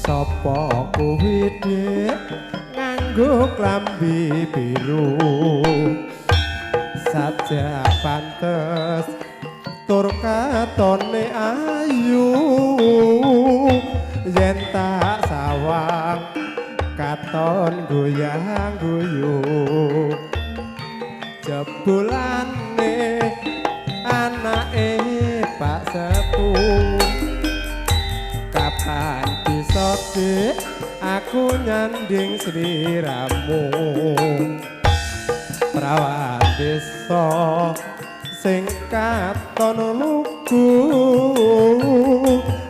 Sapa kuwi Dik nganggo klambi biru sajak pantes tur katone ayu yen tak sawang katon goyang guyu jebulane anake Pak Sepuh kapan bisa Dik aku nyanding sliramu prawan desa sing katon lugu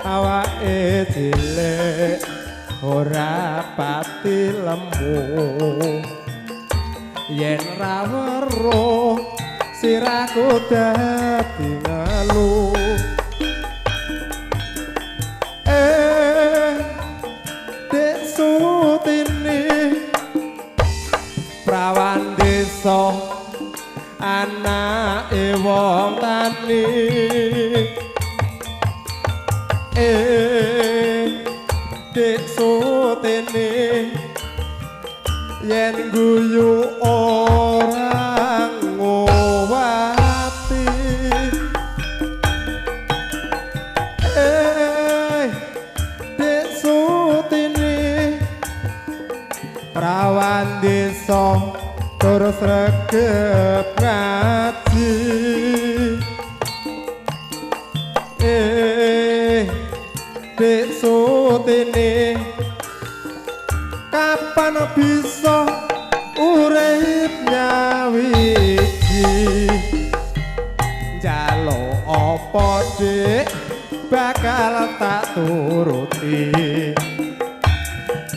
awake cilik ora pati lemu yen ra weruh siraku dadi ngelu Dik Sutini prawan desa anake wong tani Dik Sutini yen guyu orang ngowati Dik Sutini prawan desa terus regep ngaji Dik Sutini kapan bisa urip nyawiji njaluk apa Dik bakal tak turuti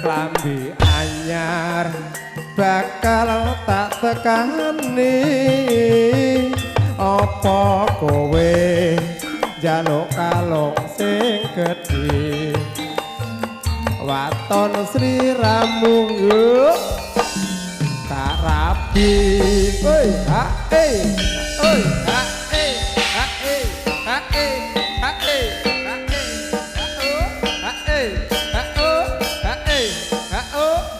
klambi anyar bakal tak tekani apa kowe njaluk kalung sing gedhe waton sliramu tak rapi oi ha oi ha ha ha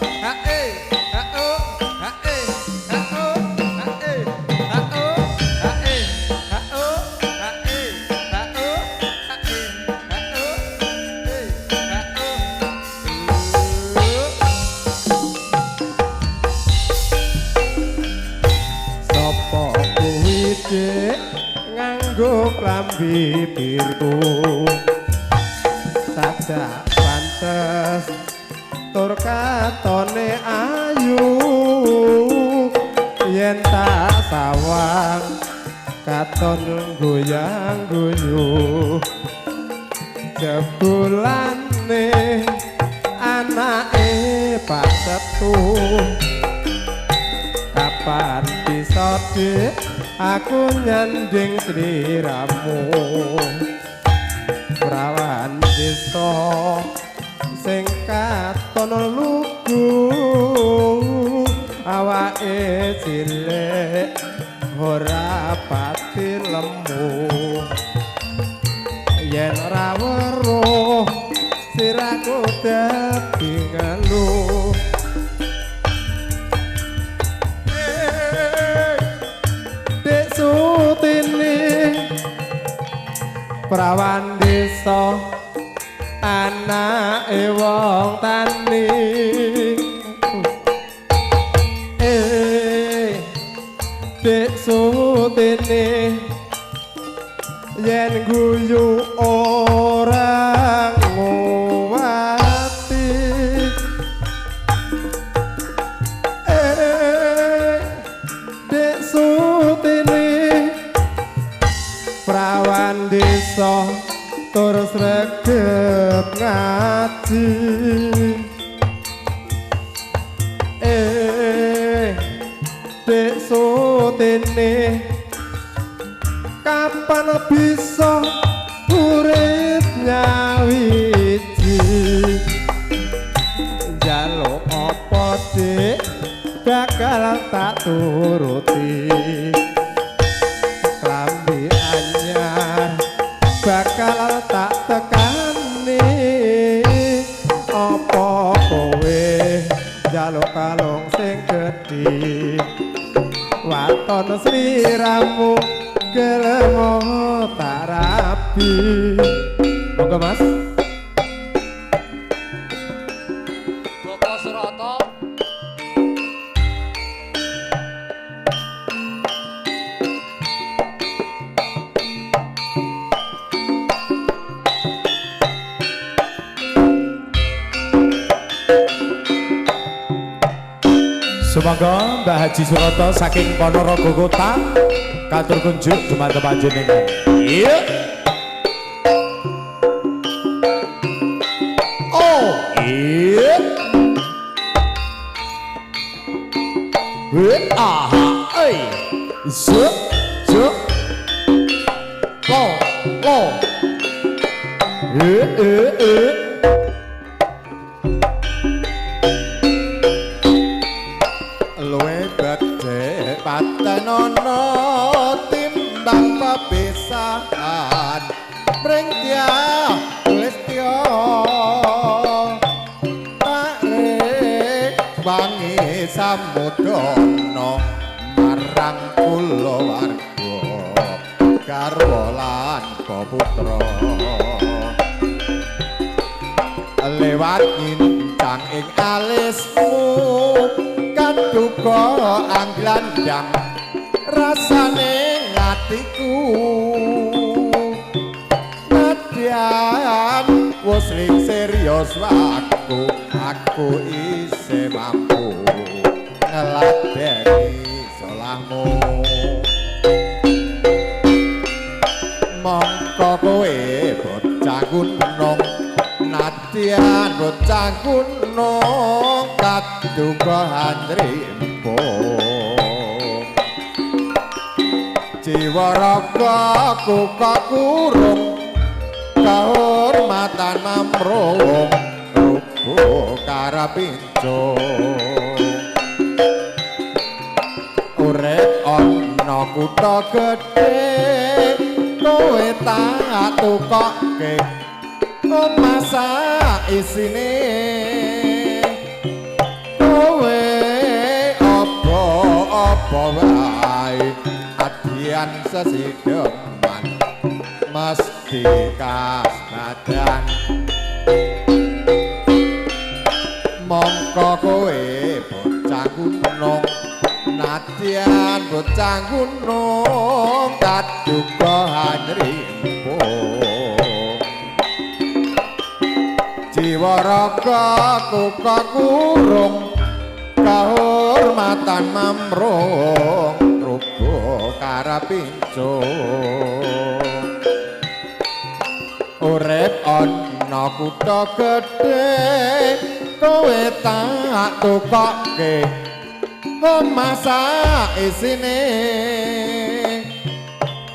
nganggo klambi biru sajak pantes tur katone ayu yen tak sawang katon goyang guyu jebulane anake Pak Sepuh kapan bisa Dik aku nyanding sliramu prawan desa sing katon lugu awake cilik ora pati lemu yen ra weruh siraku dadi ngelu prawan desa anake wong tani Dik Sutini yen guyu orang ngowati Dik Sutini prawan desa terus regep ngaji Dik Sutini kapan bisa urip nyawiji njaluk apa Dik bakal tak turuti klambi anyar bakal tak tekani ana sliramu gelemo tak rabi. Monggo Mas. Bapak Surata. Sumangga Mbah Haji Surata saking Ponorogo Kota katur kunjuk dumateng panjenengan. Iya. Oh, iya. Aha, zo, zo. Lo, lo. Luwe bedhe patenono timbang pepisahan ring dia lestyo tarik wangi samudana marang kulawarga garwa lan peputra lewat nyincang ing alismu duka angglandang rasane ngatiku nadyan wis ling serius aku isih mampu ngeladeni salahmu mongko kowe bocah gunung nadyan bocah gunung kaduga handrimpo jiwa raga kuka kurung kahormatan mamrung rubuh karapinco urip ana kutha gedhe kowe tak tukokke masa isine kowe apa wae adyan sesideman mesti kasmadan mongko kowe bocah gunung nadyan bocah gunung kaduga handrimpo jiwa raga kuka kurung kahormatan mamrung rubuh karapinco urip ana kutha gedhe kowe tak tukokke masa isine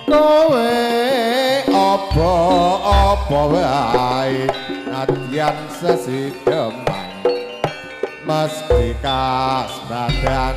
kowe apa wae nadyan sesideman mesti kasbadan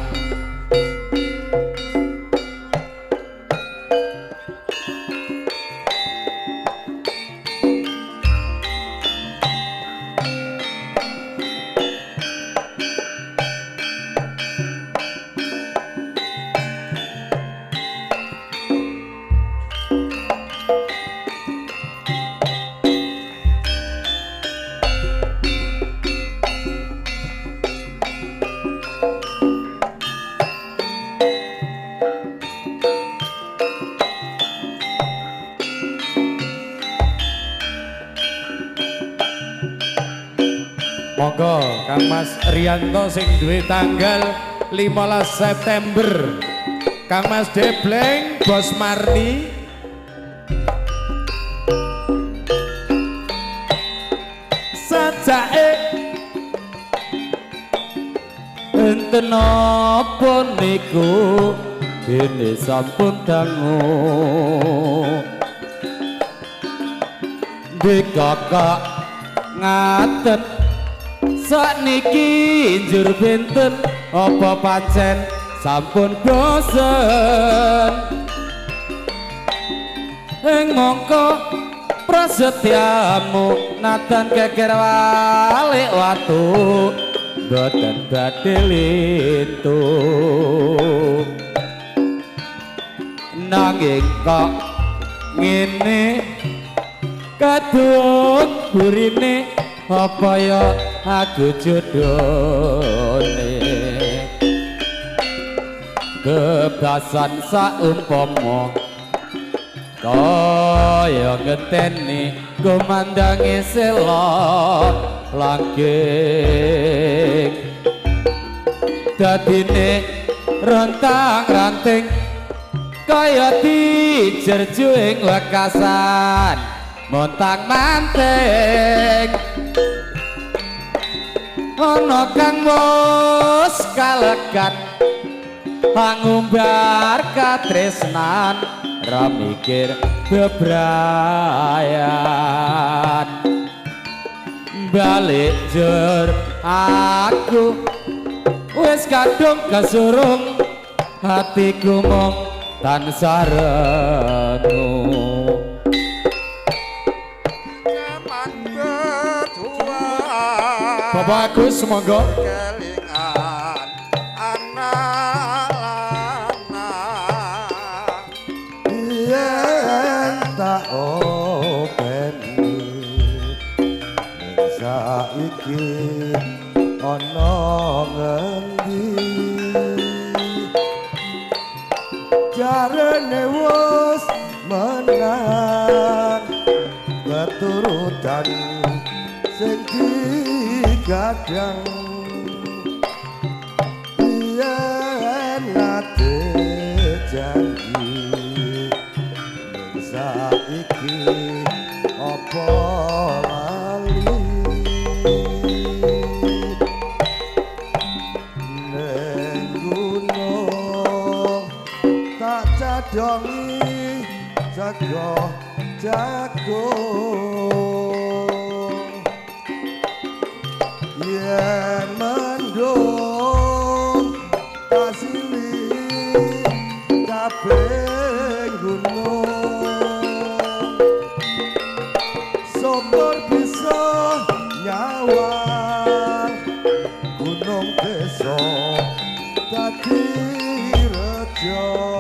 Monggo Kang Mas Riyanto sing duwe tanggal 15 September. Kang Mas Debleng, Bos Marni. Sajake enten apa niku dene sampun dangu. Dikakak ngaten sakniki njur benten apa pancen sampun bosen ing mongko prasetyamu nadan keker walik watu boten badhe lintu nanging kok ngene kadung burine apa ya aku jodone kebasan saumpama kaya ngeteni kumandangi sela langgeng dadine rentang-ranting kaya dijerju ing wekasan montang-manting ana kang wis kalekan pangumbar katresnan ra mikir bebrayan balik jur aku wis kadung kesurung hatiku mung tansah rengu Jaman kedua Bapak Agus monggo kelingan anak-anak yen tak openi saiki ana ngendi jarene wis menang keturutan sing digadang yen nate janji ning saiki apa lali ning gunung tak cadongi jago-jago yen mendung kasili kabeh gunung sopor bisa nyawang gunung desa dadi rejo